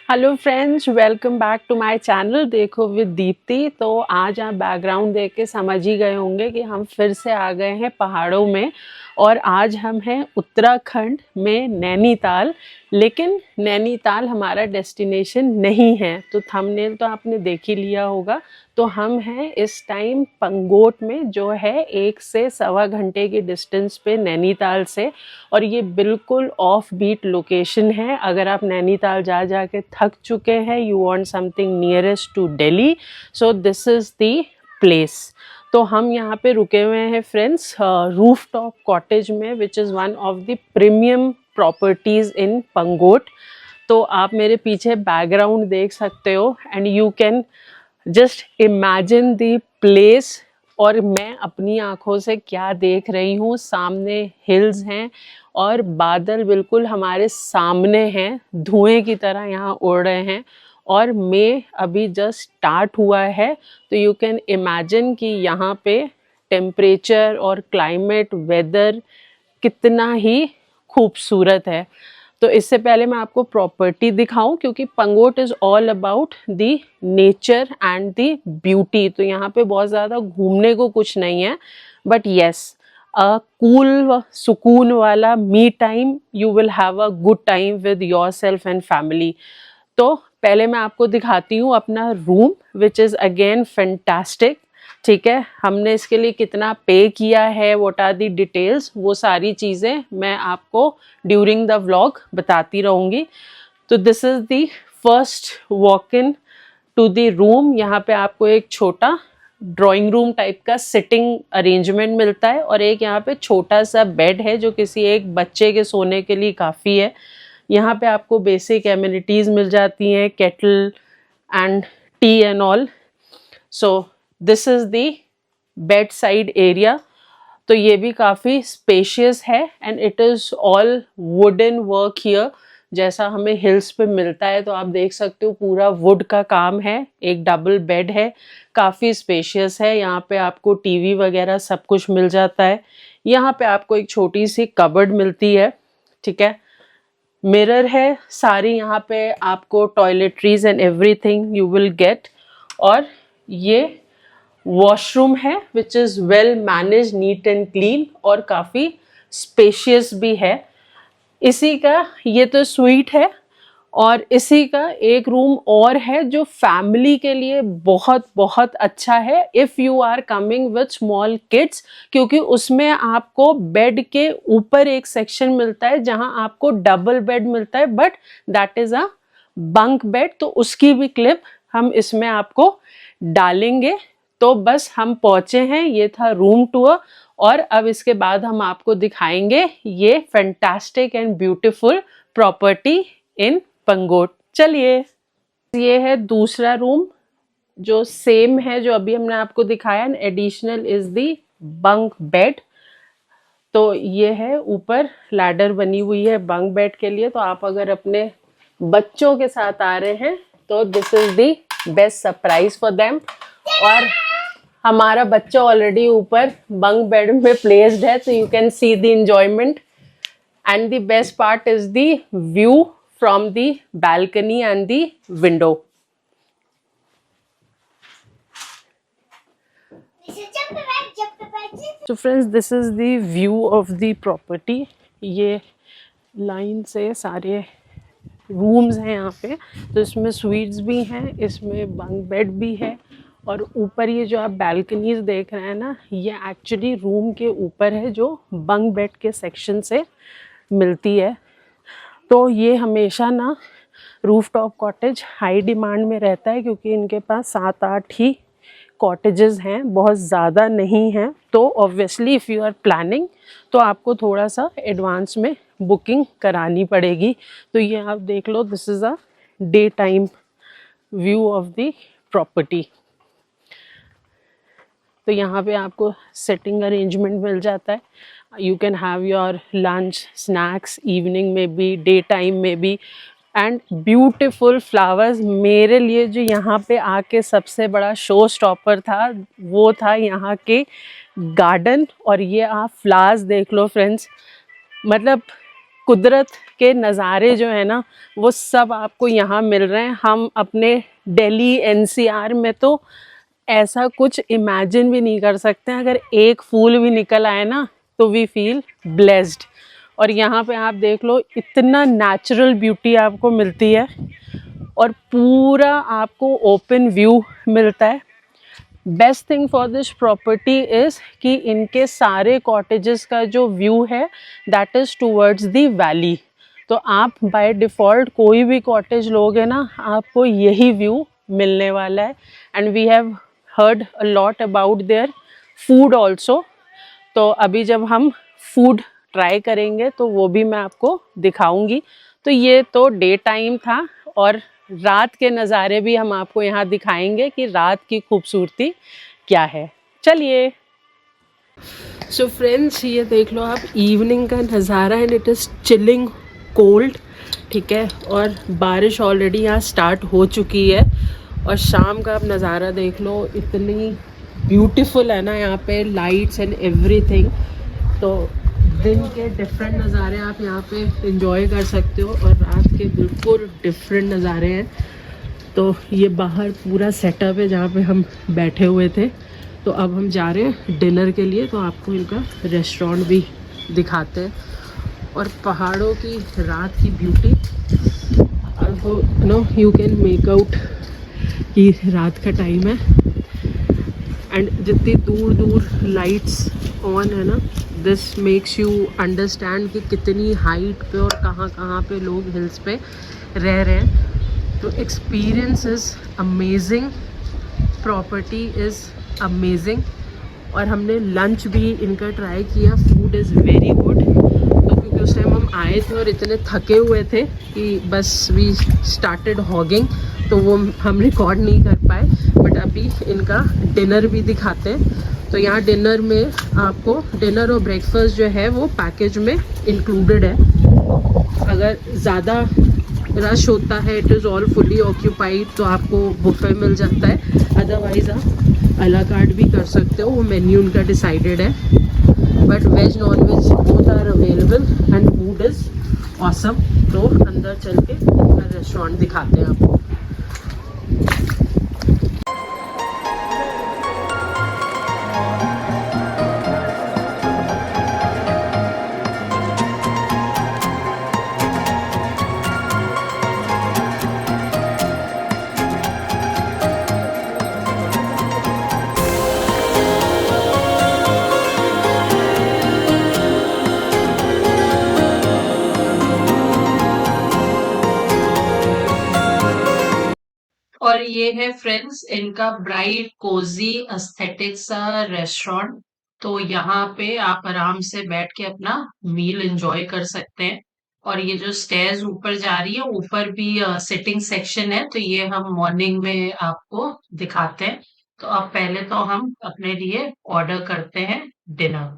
Hello friends, welcome back to my channel देखो with Deepti. तो आज आप बैकग्राउंड देख के समझ ही गए होंगे कि हम फिर से आ गए हैं पहाड़ों में। और आज हम हैं उत्तराखंड में नैनीताल। लेकिन नैनीताल हमारा डेस्टिनेशन नहीं है, तो थंबनेल तो आपने देख ही लिया होगा। तो हम हैं इस टाइम पंगोट में, जो है 1 से सवा घंटे की डिस्टेंस पे नैनीताल से। और ये बिल्कुल ऑफ बीट लोकेशन है। अगर आप नैनीताल जा के थक चुके हैं, you want something nearest to Delhi, so this is the place. तो हम यहाँ पे रुके हुए हैं फ्रेंड्स रूफ टॉप कॉटेज में, which is one of the premium properties in Pangot. तो आप मेरे पीछे बैकग्राउंड देख सकते हो and you can just imagine the place. और मैं अपनी आँखों से क्या देख रही हूँ, सामने हिल्स हैं और बादल बिल्कुल हमारे सामने हैं, धुएं की तरह यहाँ उड़ रहे हैं। और मई अभी जस्ट स्टार्ट हुआ है, तो यू कैन इमेजिन कि यहाँ पे टेम्परेचर और क्लाइमेट वेदर कितना ही खूबसूरत है। तो इससे पहले मैं आपको प्रॉपर्टी दिखाऊं, क्योंकि Pangot is all about the nature and the beauty. तो यहाँ पे बहुत ज़्यादा घूमने को कुछ नहीं है, बट येस कूल सुकून वाला me time, you will have a good time with your self and family. तो पहले मैं आपको दिखाती हूँ अपना room, which is again fantastic. ठीक है, हमने इसके लिए कितना पे किया है, व्हाट आर दी डिटेल्स, वो सारी चीज़ें मैं आपको ड्यूरिंग द व्लॉग बताती रहूँगी। तो this is the first walk into the room. यहाँ पे आपको एक छोटा ड्राइंग रूम टाइप का सिटिंग अरेंजमेंट मिलता है, और एक यहाँ पे छोटा सा बेड है जो किसी एक बच्चे के सोने के लिए काफ़ी है। यहाँ पे आपको बेसिक एमिनिटीज़ मिल जाती हैं, kettle and T and all. So this is the bed side area. तो ये भी काफ़ी स्पेशियस है and it is all wooden work here, जैसा हमें हिल्स पे मिलता है। तो आप देख सकते हो पूरा वुड का काम है। एक डबल बेड है, काफ़ी स्पेशियस है। यहाँ पे आपको टीवी वगैरह सब कुछ मिल जाता है। यहाँ पे आपको एक छोटी सी कबर्ड मिलती है, ठीक है। मिरर है सारी, यहाँ पे आपको toiletries and everything you will get. और ये वॉशरूम है which is well manage, neat and clean, और काफ़ी स्पेशियस भी है। इसी का ये तो स्वीट है, और इसी का एक रूम और है जो फैमिली के लिए बहुत बहुत अच्छा है if you are coming with small kids, क्योंकि उसमें आपको बेड के ऊपर एक सेक्शन मिलता है जहां आपको डबल बेड मिलता है, but that is a bunk bed. तो उसकी भी क्लिप हम इसमें आपको डालेंगे। तो बस हम पहुंचे हैं, ये था रूम टूर। और अब इसके बाद हम आपको दिखाएंगे ये fantastic and beautiful property in Pangot. चलिए, ये है दूसरा रूम जो सेम है जो अभी हमने आपको दिखाया। Additional is the bunk bed. तो ये है, ऊपर लैडर बनी हुई है बंक बेड के लिए। तो आप अगर अपने बच्चों के साथ आ रहे हैं तो this is the best surprise for them. और हमारा बच्चा ऑलरेडी ऊपर बंक बेड में प्लेस्ड है, तो you can see the enjoyment. And the best part is the view from the balcony and the window. So friends, this is the view of the property. ये line से सारे rooms हैं यहाँ पे। तो इसमें स्वीट्स भी हैं, इसमें बंक बेड भी है, और ऊपर ये जो आप बैल्कनीज देख रहे हैं ना, ये एक्चुअली रूम के ऊपर है जो बंक बेड के सेक्शन से मिलती है। तो ये हमेशा ना roof top cottage high demand में रहता है, क्योंकि इनके पास 7-8 ही कॉटेजेस हैं, बहुत ज़्यादा नहीं हैं। तो obviously if you are planning, तो आपको थोड़ा सा एडवांस में बुकिंग करानी पड़ेगी। तो ये आप देख लो, this is a day time view of the property. तो यहाँ पे आपको सिटिंग अरेंजमेंट मिल जाता है। You can have your lunch, snacks, evening में भी, डे टाइम में भी। And beautiful flowers. मेरे लिए जो यहाँ पे आके सबसे बड़ा शो स्टॉपर था, वो था यहाँ के गार्डन। और ये आप फ्लावर्स देख लो फ्रेंड्स, मतलब कुदरत के नज़ारे जो है ना वो सब आपको यहाँ मिल रहे हैं। हम अपने दिल्ली एनसीआर में तो ऐसा कुछ इमेजिन भी नहीं कर सकते हैं। अगर एक फूल भी निकल आए ना तो वी फील ब्लेस्ड। और यहाँ पे आप देख लो इतना नेचुरल ब्यूटी आपको मिलती है और पूरा आपको ओपन व्यू मिलता है। Best thing for this property is कि इनके सारे कॉटेजेस का जो व्यू है that is towards the valley. तो आप बाय डिफ़ॉल्ट कोई भी कॉटेज लोगे ना आपको यही व्यू मिलने वाला है। And we have heard a lot about their food also. तो अभी जब हम फूड ट्राई करेंगे तो वो भी मैं आपको दिखाऊंगी। तो ये तो डे टाइम था और रात के नज़ारे भी हम आपको यहाँ दिखाएंगे कि रात की खूबसूरती क्या है। चलिए। सो फ्रेंड्स ये देख लो आप इवनिंग का नज़ारा and it is chilling cold, ठीक है। और बारिश ऑलरेडी यहाँ स्टार्ट हो चुकी है और शाम का आप नज़ारा देख लो इतनी ब्यूटीफुल है ना यहाँ पे, लाइट्स एंड एवरीथिंग। तो दिन के डिफरेंट नज़ारे आप यहाँ पे इंजॉय कर सकते हो और रात के बिल्कुल डिफरेंट नज़ारे हैं। तो ये बाहर पूरा सेटअप है जहाँ पे हम बैठे हुए थे। तो अब हम जा रहे हैं डिनर के लिए, तो आपको इनका रेस्टोरेंट भी दिखाते हैं। और पहाड़ों की रात की ब्यूटी आपको यू कैन मेक आउट कि रात का टाइम है। एंड जितनी दूर दूर लाइट्स ऑन है ना, दिस मेक्स यू अंडरस्टैंड कि कितनी हाइट पे और कहाँ कहाँ पे लोग हिल्स पे रह रहे हैं। तो experience is amazing, property is amazing. और हमने लंच भी इनका ट्राई किया, फूड इज़ वेरी गुड। तो क्योंकि उस टाइम हम आए थे और इतने थके हुए थे कि बस वी स्टार्टेड हॉगिंग, तो वो हम रिकॉर्ड नहीं कर पाए। बट अभी इनका डिनर भी दिखाते हैं। तो यहाँ डिनर में आपको डिनर और ब्रेकफास्ट जो है वो पैकेज में इंक्लूडेड है। अगर ज़्यादा रश होता है, it is all fully occupied, तो आपको बुफे मिल जाता है। अदरवाइज़ आप अला कार्ट भी कर सकते हो, वो मेन्यू उनका डिसाइडेड है। But veg non veg both are available and food is awesome. तो अंदर चल के रेस्टोरेंट दिखाते हैं आपको। और ये है फ्रेंड्स इनका ब्राइट कोजी एस्थेटिक सा रेस्टोरेंट। तो यहाँ पे आप आराम से बैठ के अपना मील एंजॉय कर सकते हैं। और ये जो स्टेयर्स ऊपर जा रही है, ऊपर भी सिटिंग सेक्शन है, तो ये हम मॉर्निंग में आपको दिखाते हैं। तो अब पहले तो हम अपने लिए ऑर्डर करते हैं डिनर।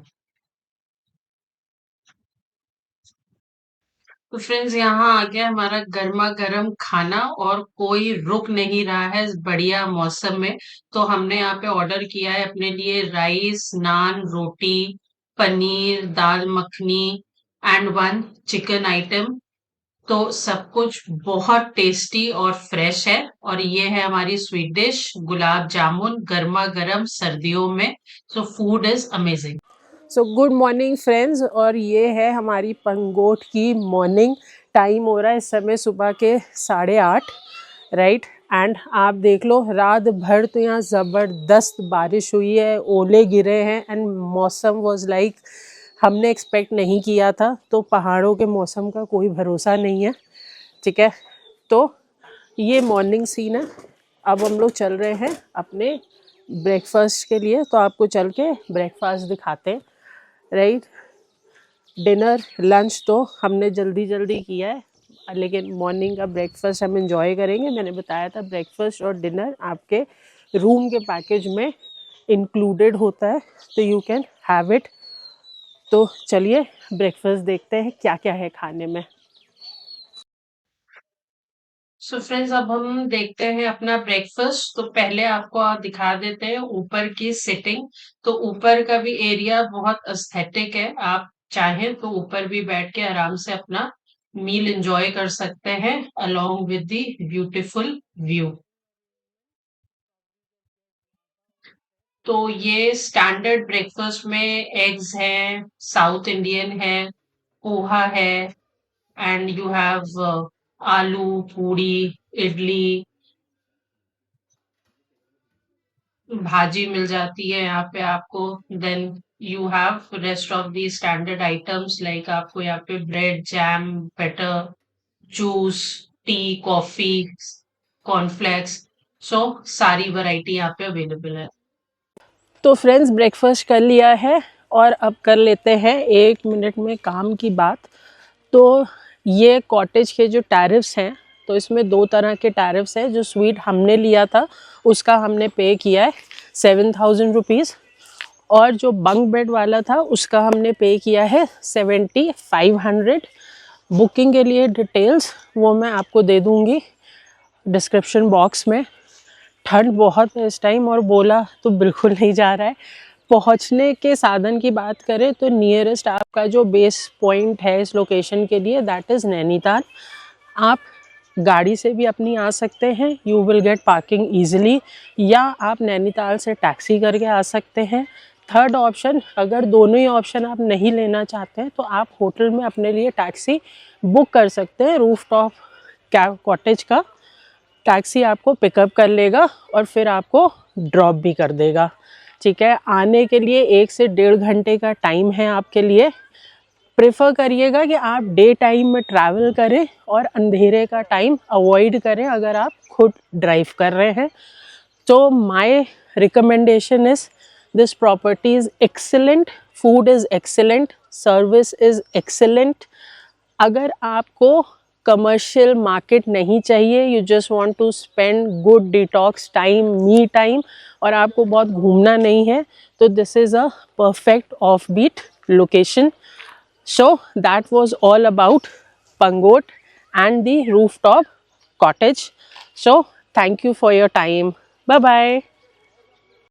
तो फ्रेंड्स यहाँ आ गया हमारा गर्मा गर्म खाना और कोई रुक नहीं रहा है इस बढ़िया मौसम में। तो हमने यहाँ पे ऑर्डर किया है अपने लिए rice, naan, roti, paneer, dal makhani and one chicken item. तो सब कुछ बहुत टेस्टी और फ्रेश है। और ये है हमारी स्वीट डिश गुलाब जामुन गर्मा गर्म सर्दियों में। So food is amazing. So good morning friends, और ये है हमारी पंगोट की मॉर्निंग। टाइम हो रहा है इस समय सुबह के 8:30, राइट। एंड आप देख लो रात भर तो यहाँ ज़बरदस्त बारिश हुई है, ओले गिरे हैं एंड मौसम वाज लाइक हमने एक्सपेक्ट नहीं किया था। तो पहाड़ों के मौसम का कोई भरोसा नहीं है, ठीक है। तो ये मॉर्निंग सीन है। अब हम लोग चल रहे हैं अपने ब्रेकफास्ट के लिए, तो आपको चल के ब्रेकफास्ट दिखाते हैं, राइट। डिनर लंच तो हमने जल्दी जल्दी किया है, लेकिन मॉर्निंग का ब्रेकफास्ट हम इंजॉय करेंगे। मैंने बताया था ब्रेकफास्ट और डिनर आपके रूम के पैकेज में इंक्लूडेड होता है, तो यू कैन हैव इट। तो चलिए ब्रेकफास्ट देखते हैं क्या क्या है खाने में। सो फ्रेंड्स अब हम देखते हैं अपना ब्रेकफास्ट। तो पहले आपको दिखा देते हैं ऊपर की सिटिंग। तो ऊपर का भी एरिया बहुत एस्थेटिक है। आप चाहे तो ऊपर भी बैठ के आराम से अपना मील एंजॉय कर सकते हैं along with the beautiful view. तो ये स्टैंडर्ड ब्रेकफास्ट में एग्स हैं, साउथ इंडियन है, पोहा है, एंड यू हैव आलू पूड़ी, इडली, भाजी मिल जाती है यहाँ पे आपको। Then you have rest of the standard items like आपको यहाँ पे bread, jam, butter, juice, tea, coffee, cornflakes, so सारी वैरायटी यहाँ पे अवेलेबल है। तो फ्रेंड्स, ब्रेकफास्ट कर लिया है और अब कर लेते हैं 1 मिनट में काम की बात। तो ये कॉटेज के जो टैरिफ्स हैं, तो इसमें 2 तरह के टैरिफ्स हैं। जो स्वीट हमने लिया था उसका हमने पे किया है 7000 रुपीज़, और जो बंक बेड वाला था उसका हमने पे किया है 7500। बुकिंग के लिए डिटेल्स वो मैं आपको दे दूँगी डिस्क्रिप्शन बॉक्स में। ठंड बहुत है इस टाइम और बोला तो बिल्कुल नहीं जा रहा है। पहुंचने के साधन की बात करें तो नियरेस्ट आपका जो बेस पॉइंट है इस लोकेशन के लिए, दैट इज़ नैनीताल। आप गाड़ी से भी अपनी आ सकते हैं, you will get parking easily, या आप नैनीताल से टैक्सी करके आ सकते हैं। थर्ड ऑप्शन, अगर दोनों ही ऑप्शन आप नहीं लेना चाहते हैं तो आप होटल में अपने लिए टैक्सी बुक कर सकते हैं। रूफ टॉप कॉटेज का टैक्सी आपको पिकअप कर लेगा और फिर आपको ड्रॉप भी कर देगा। ठीक है, आने के लिए 1 से 1.5 घंटे का टाइम है आपके लिए। प्रेफर करिएगा कि आप डे टाइम में ट्रैवल करें और अंधेरे का टाइम अवॉइड करें अगर आप खुद ड्राइव कर रहे हैं। तो my recommendation is this property is excellent, food is excellent, service is excellent. अगर आपको कमर्शियल मार्केट नहीं चाहिए, you just want to spend good detox time, me time, और आपको बहुत घूमना नहीं है, तो this is a perfect off beat location. So that was all about Pangot and the rooftop cottage. So thank you for your time. Bye bye.